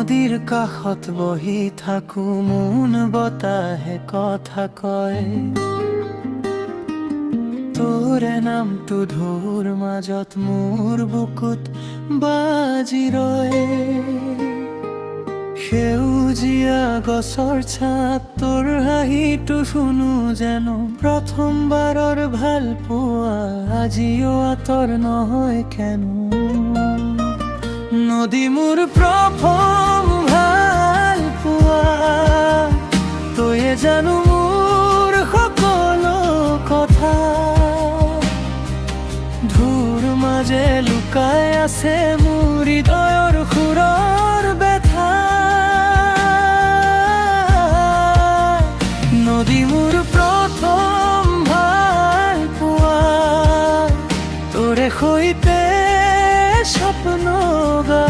নদীৰ কাষত বহি থাকো, মোন বতাহে কথা কয়, তোৰে নামটো ঢৌৰ মাজত মোৰ বুকুত বাজি ৰয়। সেউজীয়া গছৰ ছাঁত তোৰ হাঁহিটো শুনো যেন প্ৰথমবাৰৰ ভাল পোৱা, আজিও আঁতৰ নহয় কেন। নদী মোৰ প্ৰথম ভাল পোৱা, তয়ে জানো মোৰ সকলো কথা। ঢৌৰ মাজে লুকাই আছে মোৰ হৃদয়ৰ সুৰৰ ব্যথা। নদী মোৰ প্ৰথম ভাল পোৱা, তোৰে সৈতে স্বপ্ন গা।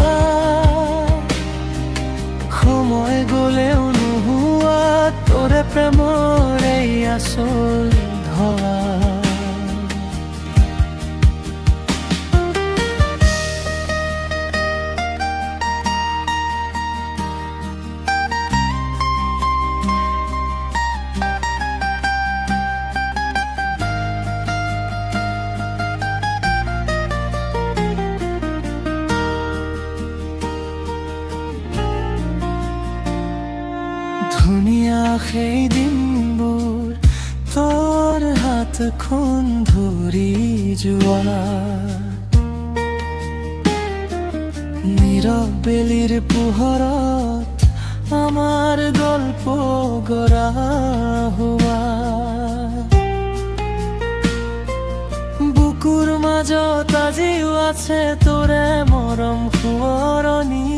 সময় গলেও নোহোৱা তোৰে প্ৰেমৰ এই আচল ধৰা। ধুনীয়া সেই দিনবোৰ তোৰ হাতখন ধৰি যোৱা, নীৰৱ বেলিৰ পোহৰত আমাৰ গল্প গঢ়া হোৱা। বুকুৰ মাজত আজিও আছে তোৰে মৰম সোঁৱৰণি।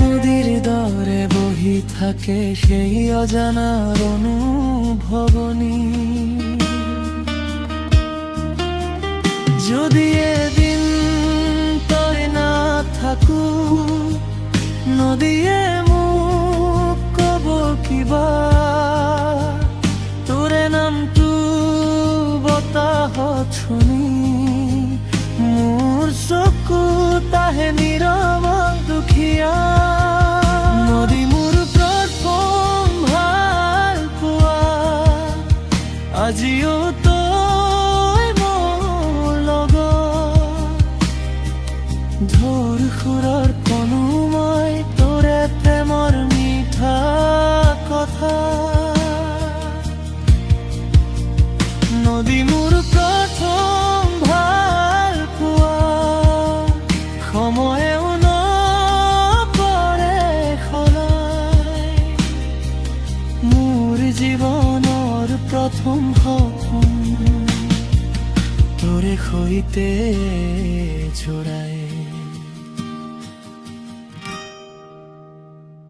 নদীৰ দৰে বহি থাকে সেই অজানাৰ অনুভৱনী। যদি এদিন তই নাথাকো, নদীয়ে মোক কব কিবা, তোৰে নামটো বতাহত শুনি মোৰ চকুত আহে নীৰৱ দুখীয়া। নদী মোৰ প্ৰথম ভাল পোৱা, আজিও তই মোৰ লগত। ঢৌৰ সুৰৰ কণো মই তোৰে প্ৰেমৰ মিঠা কথা। নদী মোৰ প্ৰথম ভাল পোৱা, সময়েও নকৰে সলাই। মোৰ জীৱনৰ প্ৰথম সপোন তোৰে সৈতে জোৰাই।